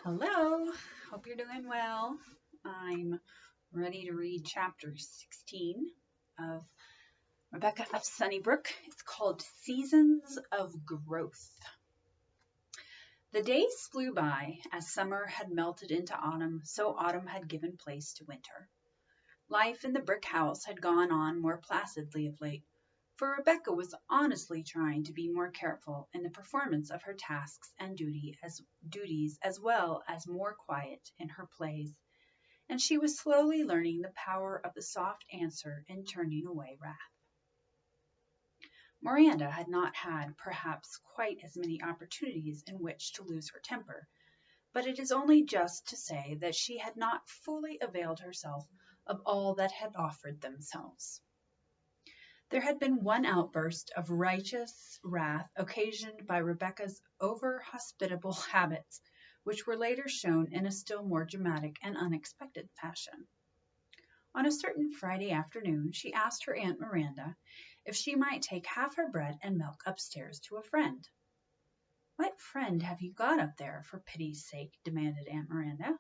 Hello, hope you're doing well. I'm ready to read chapter 16 of Rebecca of Sunnybrook. It's called Seasons of Growth. The days flew by. As summer had melted into autumn, so autumn had given place to winter. Life in the brick house had gone on more placidly of late, for Rebecca was honestly trying to be more careful in the performance of her tasks and duties as well as more quiet in her plays, and she was slowly learning the power of the soft answer in turning away wrath. Miranda had not had perhaps quite as many opportunities in which to lose her temper, but it is only just to say that she had not fully availed herself of all that had offered themselves. There had been one outburst of righteous wrath occasioned by Rebecca's over-hospitable habits, which were later shown in a still more dramatic and unexpected fashion. On a certain Friday afternoon, she asked her Aunt Miranda if she might take half her bread and milk upstairs to a friend. "What friend have you got up there, for pity's sake?" demanded Aunt Miranda.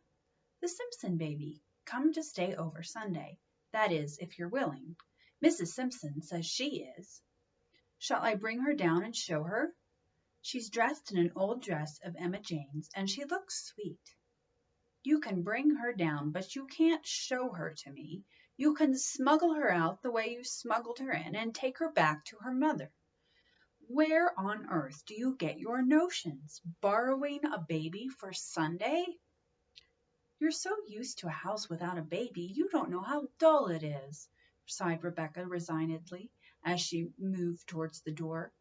"The Simpson baby, come to stay over Sunday. That is, if you're willing. Mrs. Simpson says she is." "Shall I bring her down and show her?" "She's dressed in an old dress of Emma Jane's, and she looks sweet." "You can bring her down, but you can't show her to me. You can smuggle her out the way you smuggled her in, and take her back to her mother. Where on earth do you get your notions? Borrowing a baby for Sunday?" "You're so used to a house without a baby, you don't know how dull it is," sighed Rebecca resignedly, as she moved towards the door.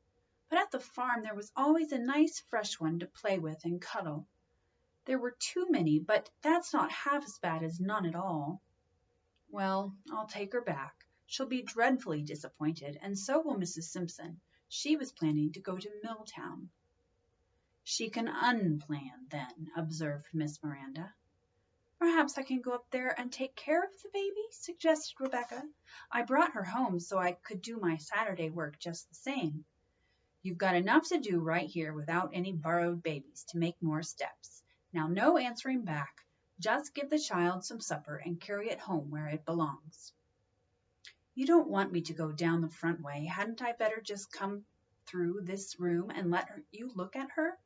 "But at the farm there was always a nice fresh one to play with and cuddle. There were too many, but that's not half as bad as none at all." "Well, I'll take her back. She'll be dreadfully disappointed, and so will Mrs. Simpson. She was planning to go to Milltown." "She can unplan, then," observed Miss Miranda. "Perhaps I can go up there and take care of the baby," suggested Rebecca. "I brought her home so I could do my Saturday work just the same." "You've got enough to do right here without any borrowed babies to make more steps. Now no answering back. Just give the child some supper and carry it home where it belongs." "You don't want me to go down the front way. Hadn't I better just come through this room and let you look at her?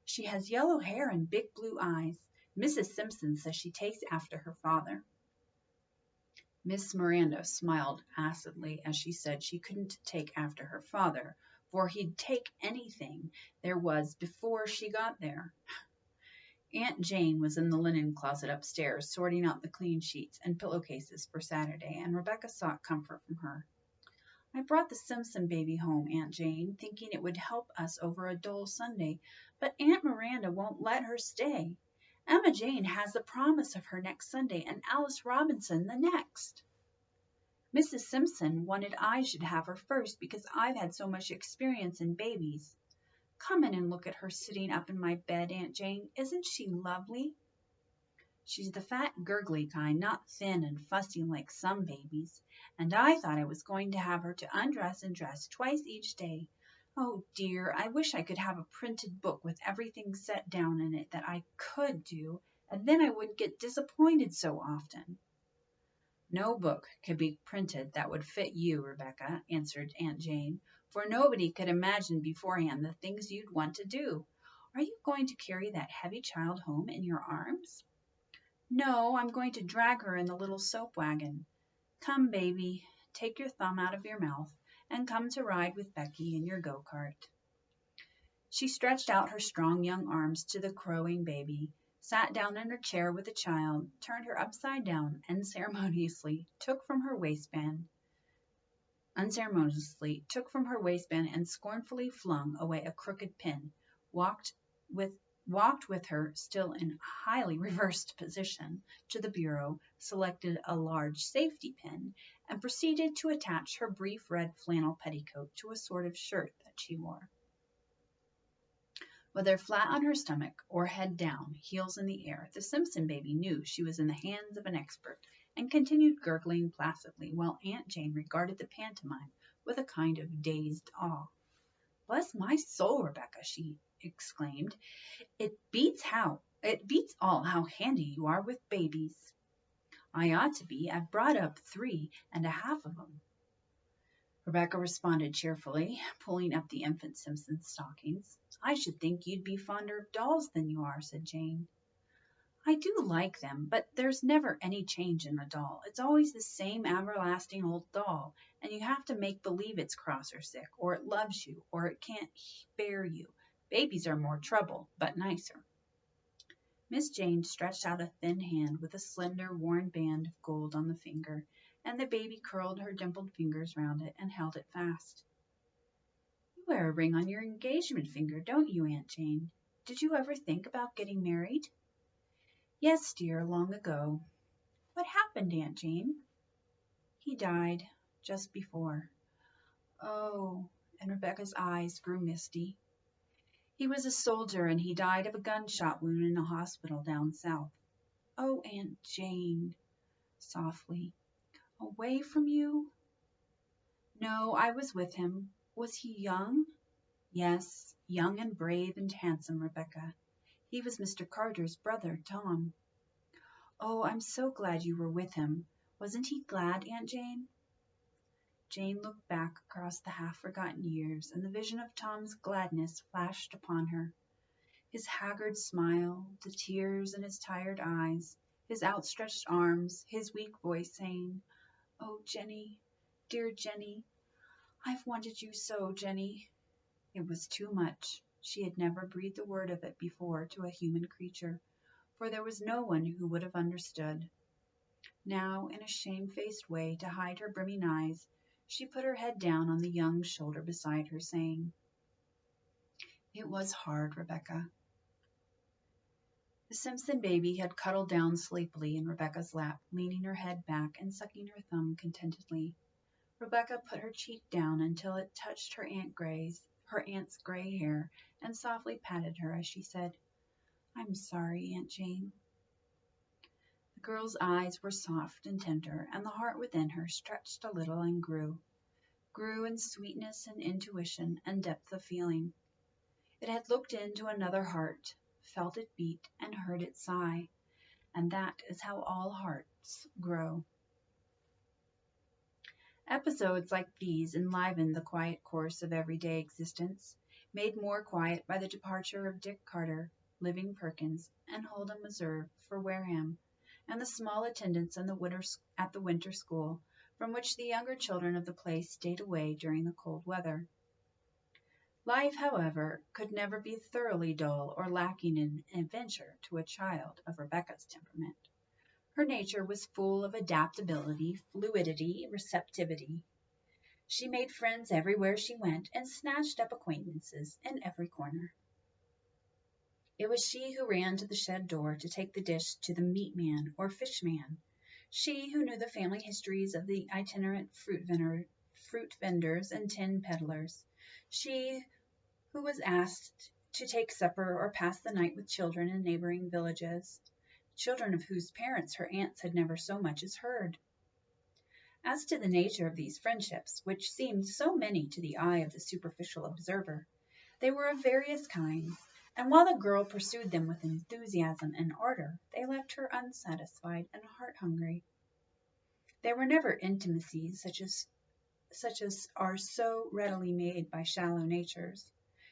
She has yellow hair and big blue eyes. Mrs. Simpson says she takes after her father." Miss Miranda smiled acidly as she said she couldn't take after her father, for he'd take anything there was before she got there. Aunt Jane was in the linen closet upstairs, sorting out the clean sheets and pillowcases for Saturday, and Rebecca sought comfort from her. "I brought the Simpson baby home, Aunt Jane, thinking it would help us over a dull Sunday, but Aunt Miranda won't let her stay. Emma Jane has the promise of her next Sunday, and Alice Robinson the next. Mrs. Simpson wanted I should have her first because I've had so much experience in babies. Come in and look at her sitting up in my bed, Aunt Jane. Isn't she lovely?" "She's the fat, gurgly kind, not thin and fussy like some babies. And I thought I was going to have her to undress and dress twice each day. Oh dear, I wish I could have a printed book with everything set down in it that I could do, and then I wouldn't get disappointed so often." "No book could be printed that would fit you, Rebecca," answered Aunt Jane, "for nobody could imagine beforehand the things you'd want to do. Are you going to carry that heavy child home in your arms?" "No, I'm going to drag her in the little soap wagon. Come, baby, take your thumb out of your mouth and come to ride with Becky in your go-kart." She stretched out her strong young arms to the crowing baby, sat down in her chair with the child, turned her upside down, and unceremoniously took from her waistband and scornfully flung away a crooked pin, walked with her still in highly reversed position to the bureau, selected a large safety pin, and proceeded to attach her brief red flannel petticoat to a sort of shirt that she wore. Whether flat on her stomach or head down, heels in the air, the Simpson baby knew she was in the hands of an expert, and continued gurgling placidly while Aunt Jane regarded the pantomime with a kind of dazed awe. "Bless my soul, Rebecca," she exclaimed. It beats all how handy you are with babies. I ought to be. I've brought up 3.5 of them. Rebecca responded cheerfully, pulling up the infant Simpson's stockings. I should think you'd be fonder of dolls than you are, said Jane. I do like them, but there's never any change in a doll. It's always the same everlasting old doll, and you have to make believe it's cross or sick, or it loves you, or it can't bear you. Babies are more trouble, but nicer. Miss Jane stretched out a thin hand with a slender, worn band of gold on the finger, and the baby curled her dimpled fingers round it and held it fast. You wear a ring on your engagement finger, don't you, Aunt Jane? Did you ever think about getting married? Yes, dear, long ago. What happened, Aunt Jane? He died just before. Oh, and Rebecca's eyes grew misty. He was a soldier, and he died of a gunshot wound in a hospital down south. Oh, Aunt Jane, softly. Away from you? No, I was with him. Was he young? Yes, young and brave and handsome, Rebecca. He was Mr. Carter's brother, Tom. Oh, I'm so glad you were with him. Wasn't he glad, Aunt Jane? Jane looked back across the half-forgotten years, and the vision of Tom's gladness flashed upon her. His haggard smile, the tears in his tired eyes, his outstretched arms, his weak voice saying, Oh, Jenny, dear Jenny, I've wanted you so, Jenny. It was too much. She had never breathed a word of it before to a human creature, for there was no one who would have understood. Now, in a shamefaced way to hide her brimming eyes, she put her head down on the young shoulder beside her, saying, It was hard, Rebecca. The Simpson baby had cuddled down sleepily in Rebecca's lap, leaning her head back and sucking her thumb contentedly. Rebecca put her cheek down until it touched her aunt's gray hair, and softly patted her as she said, I'm sorry, Aunt Jane. The girl's eyes were soft and tender, and the heart within her stretched a little and grew in sweetness and intuition and depth of feeling. It had looked into another heart, felt it beat, and heard it sigh, and that is how all hearts grow. Episodes like these enlivened the quiet course of everyday existence, made more quiet by the departure of Dick Carter, Living Perkins, and Huldah Meserve for Wareham, and the small attendance at the winter school, from which the younger children of the place stayed away during the cold weather. Life, however, could never be thoroughly dull or lacking in adventure to a child of Rebecca's temperament. Her nature was full of adaptability, fluidity, receptivity. She made friends everywhere she went and snatched up acquaintances in every corner. It was she who ran to the shed door to take the dish to the meat man or fish man, she who knew the family histories of the itinerant fruit vendors and tin peddlers, she who was asked to take supper or pass the night with children in neighboring villages, children of whose parents her aunts had never so much as heard. As to the nature of these friendships, which seemed so many to the eye of the superficial observer, they were of various kinds, and while the girl pursued them with enthusiasm and ardor, they left her unsatisfied and heart-hungry. They were never intimacies such as are so readily made by shallow natures.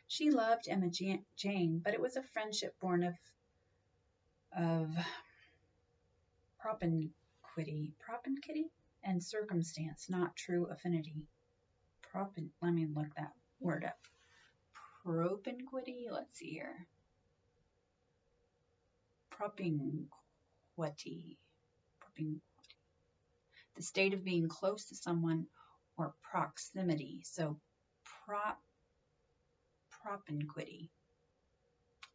She loved Emma Jane, but it was a friendship born of propinquity and circumstance, not true affinity. Let me look that word up. Propinquity, let's see here. Propinquity. The state of being close to someone or proximity. So propinquity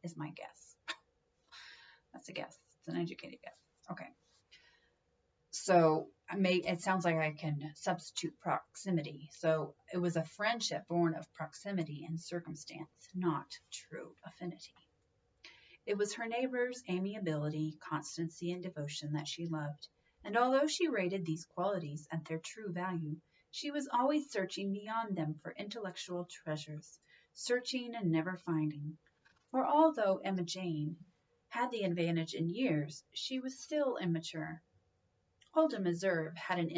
is my guess. That's a guess. It's an educated guess. Okay. So it sounds like I can substitute proximity. So it was a friendship born of proximity and circumstance, not true affinity. It was her neighbor's amiability, constancy, and devotion that she loved, and although she rated these qualities at their true value, she was always searching beyond them for intellectual treasures, searching and never finding. For although Emma Jane had the advantage in years, she was still immature. Huldah Meserve had an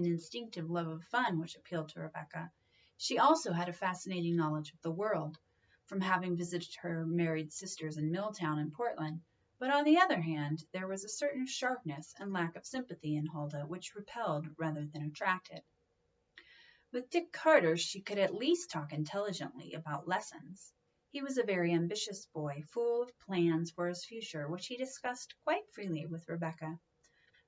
instinctive love of fun which appealed to Rebecca. She also had a fascinating knowledge of the world, from having visited her married sisters in Milltown and Portland, but on the other hand, there was a certain sharpness and lack of sympathy in Huldah which repelled rather than attracted. With Dick Carter she could at least talk intelligently about lessons. He was a very ambitious boy, full of plans for his future, which he discussed quite freely with Rebecca.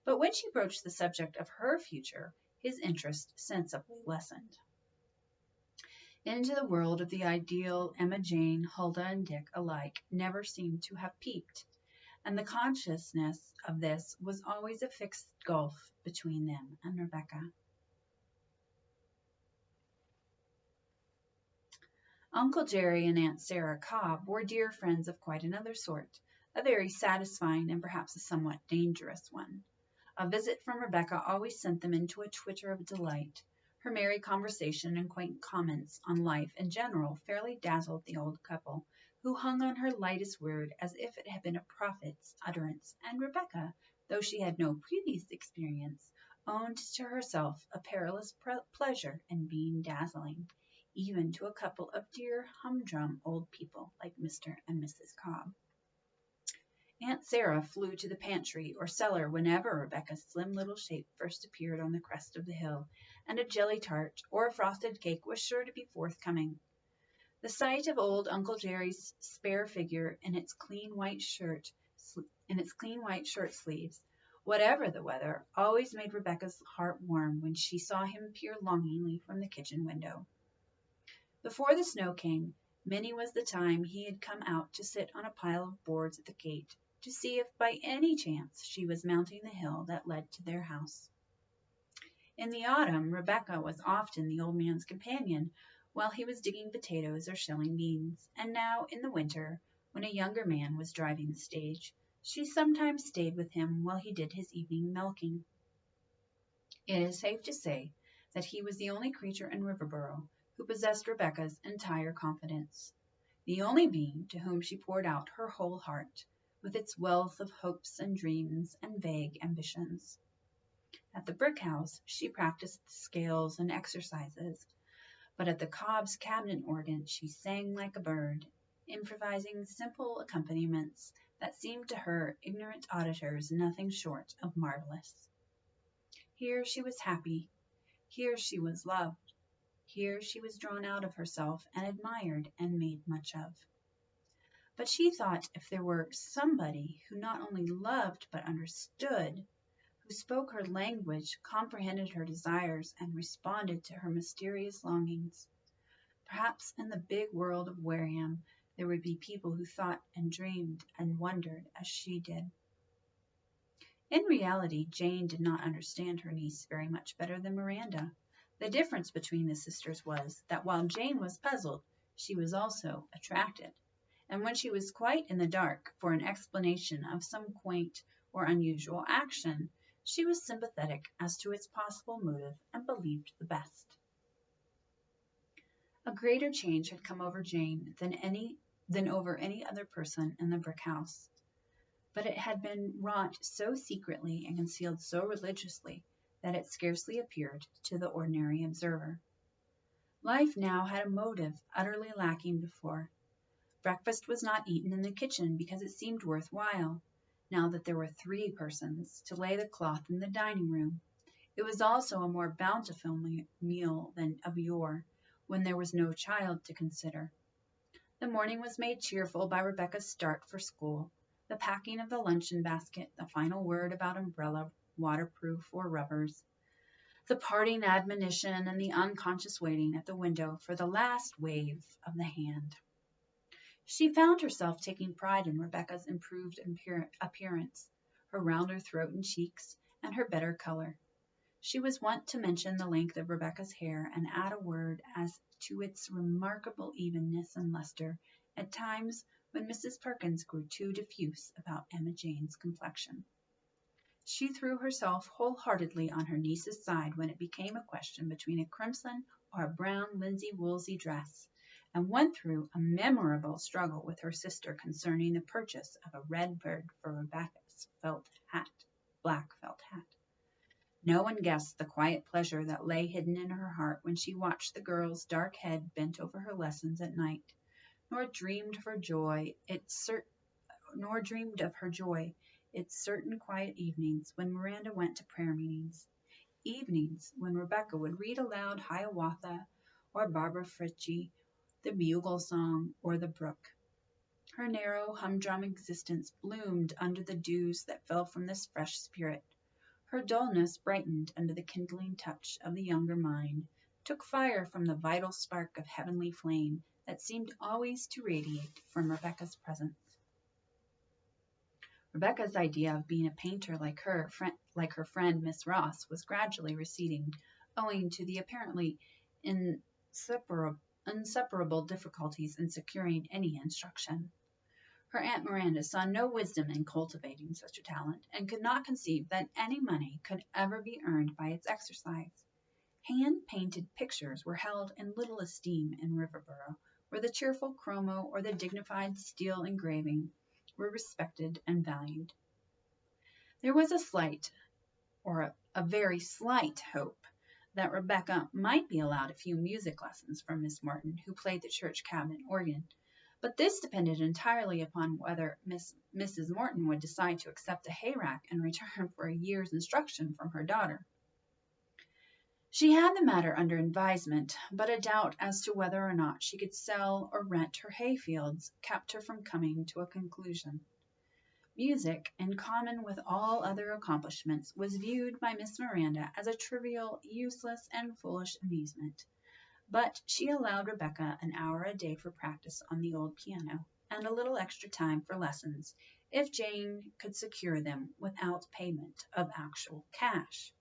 But when she broached the subject of her future, his interest sensibly lessened. Into the world of the ideal Emma Jane, Huldah, and Dick alike never seemed to have peeped, and the consciousness of this was always a fixed gulf between them and Rebecca. Uncle Jerry and Aunt Sarah Cobb were dear friends of quite another sort, a very satisfying and perhaps a somewhat dangerous one. A visit from Rebecca always sent them into a twitter of delight. Her merry conversation and quaint comments on life in general fairly dazzled the old couple, who hung on her lightest word as if it had been a prophet's utterance, and Rebecca, though she had no previous experience, owned to herself a perilous pleasure in being dazzling, even to a couple of dear humdrum old people like Mr. and Mrs. Cobb. Aunt Sarah flew to the pantry or cellar whenever Rebecca's slim little shape first appeared on the crest of the hill, and a jelly tart or a frosted cake was sure to be forthcoming. The sight of old Uncle Jerry's spare figure in its clean white shirt sleeves, whatever the weather, always made Rebecca's heart warm when she saw him peer longingly from the kitchen window. Before the snow came, many was the time he had come out to sit on a pile of boards at the gate, to see if by any chance she was mounting the hill that led to their house. In the autumn, Rebecca was often the old man's companion while he was digging potatoes or shelling beans, and now in the winter, when a younger man was driving the stage, she sometimes stayed with him while he did his evening milking. It is safe to say that he was the only creature in Riverboro who possessed Rebecca's entire confidence, the only being to whom she poured out her whole heart, with its wealth of hopes and dreams and vague ambitions. At the brick house she practiced the scales and exercises, but at the Cobb's cabinet organ she sang like a bird, improvising simple accompaniments that seemed to her ignorant auditors nothing short of marvelous. Here she was happy, here she was loved, here she was drawn out of herself and admired and made much of. But she thought if there were somebody who not only loved but understood, who spoke her language, comprehended her desires, and responded to her mysterious longings, perhaps in the big world of Wareham there would be people who thought and dreamed and wondered as she did. In reality, Jane did not understand her niece very much better than Miranda. The difference between the sisters was that while Jane was puzzled, she was also attracted, and when she was quite in the dark for an explanation of some quaint or unusual action, she was sympathetic as to its possible motive and believed the best. A greater change had come over Jane than over any other person in the brick house, but it had been wrought so secretly and concealed so religiously that it scarcely appeared to the ordinary observer. Life now had a motive utterly lacking before. Breakfast was not eaten in the kitchen because it seemed worth while, now that there were 3 persons to lay the cloth in the dining room. It was also a more bountiful meal than of yore, when there was no child to consider. The morning was made cheerful by Rebecca's start for school, the packing of the luncheon basket, the final word about umbrella, waterproof, or rubbers, the parting admonition, and the unconscious waiting at the window for the last wave of the hand. She found herself taking pride in Rebecca's improved appearance, her rounder throat and cheeks, and her better color. She was wont to mention the length of Rebecca's hair and add a word as to its remarkable evenness and luster at times when Mrs. Perkins grew too diffuse about Emma Jane's complexion. She threw herself wholeheartedly on her niece's side when it became a question between a crimson or a brown linsey-woolsey dress, and went through a memorable struggle with her sister concerning the purchase of a red bird for Rebecca's black felt hat. No one guessed the quiet pleasure that lay hidden in her heart when she watched the girl's dark head bent over her lessons at night, nor dreamed of her joy its certain quiet evenings when Miranda went to prayer meetings, evenings when Rebecca would read aloud Hiawatha or Barbara Frietchie, the Bugle Song, or the Brook. Her narrow, humdrum existence bloomed under the dews that fell from this fresh spirit. Her dullness brightened under the kindling touch of the younger mind, took fire from the vital spark of heavenly flame that seemed always to radiate from Rebecca's presence. Rebecca's idea of being a painter like her friend Miss Ross was gradually receding, owing to the apparently inseparable difficulties in securing any instruction. Her Aunt Miranda saw no wisdom in cultivating such a talent, and could not conceive that any money could ever be earned by its exercise. Hand-painted pictures were held in little esteem in Riverboro, where the cheerful chromo or the dignified steel engraving were respected and valued. There was a very slight hope that Rebecca might be allowed a few music lessons from Miss Morton, who played the church cabinet organ, but this depended entirely upon whether Mrs. Morton would decide to accept a hayrack in return for a year's instruction from her daughter. She had the matter under advisement, but a doubt as to whether or not she could sell or rent her hayfields kept her from coming to a conclusion. Music, in common with all other accomplishments, was viewed by Miss Miranda as a trivial, useless, and foolish amusement, but she allowed Rebecca an hour a day for practice on the old piano, and a little extra time for lessons, if Jane could secure them without payment of actual cash.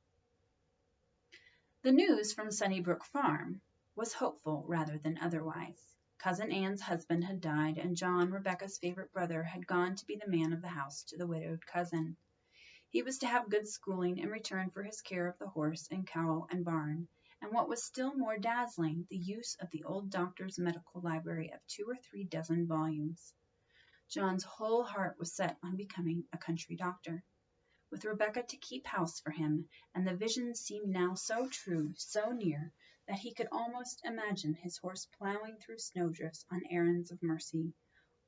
The news from Sunnybrook Farm was hopeful rather than otherwise. Cousin Anne's husband had died, and John, Rebecca's favorite brother, had gone to be the man of the house to the widowed cousin. He was to have good schooling in return for his care of the horse and cow and barn, and what was still more dazzling, the use of the old doctor's medical library of 2 or 3 dozen volumes. John's whole heart was set on becoming a country doctor, with Rebecca to keep house for him, and the vision seemed now so true, so near, that he could almost imagine his horse plowing through snowdrifts on errands of mercy,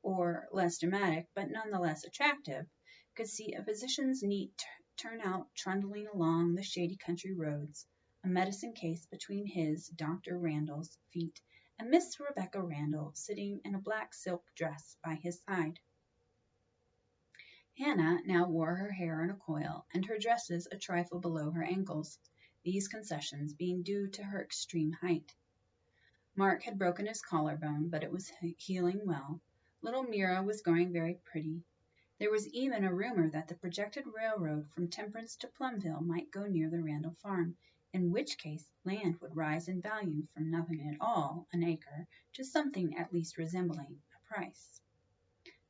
or, less dramatic, but none the less attractive, could see a physician's neat turnout trundling along the shady country roads, a medicine case between his, Dr. Randall's, feet, and Miss Rebecca Randall sitting in a black silk dress by his side. Hannah now wore her hair in a coil, and her dresses a trifle below her ankles, these concessions being due to her extreme height. Mark had broken his collarbone, but it was healing well. Little Mira was growing very pretty. There was even a rumor that the projected railroad from Temperance to Plumville might go near the Randall farm, in which case land would rise in value from nothing at all, an acre, to something at least resembling a price.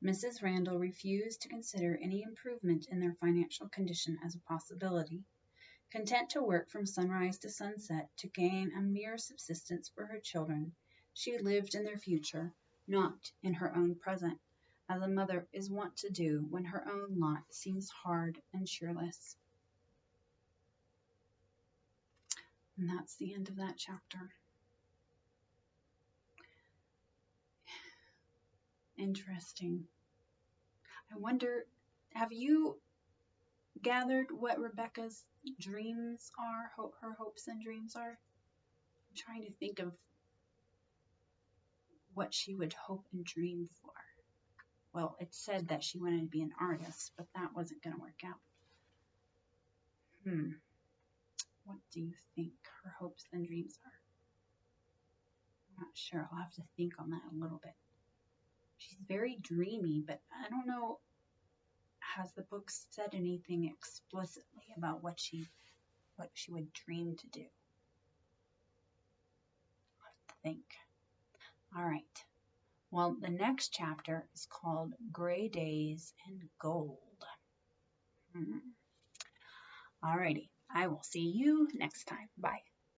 Mrs. Randall refused to consider any improvement in their financial condition as a possibility. Content to work from sunrise to sunset to gain a mere subsistence for her children, she lived in their future, not in her own present, as a mother is wont to do when her own lot seems hard and cheerless. And that's the end of that chapter. Interesting. I wonder, have you gathered what Rebecca's dreams are, her hopes and dreams are? I'm trying to think of what she would hope and dream for. Well, it said that she wanted to be an artist, but that wasn't going to work out. What do you think her hopes and dreams are? I'm not sure. I'll have to think on that a little bit. She's very dreamy, but I don't know, has the book said anything explicitly about what she would dream to do? I'll have to think. All right. Well, the next chapter is called Gray Days and Gold. All righty. I will see you next time. Bye.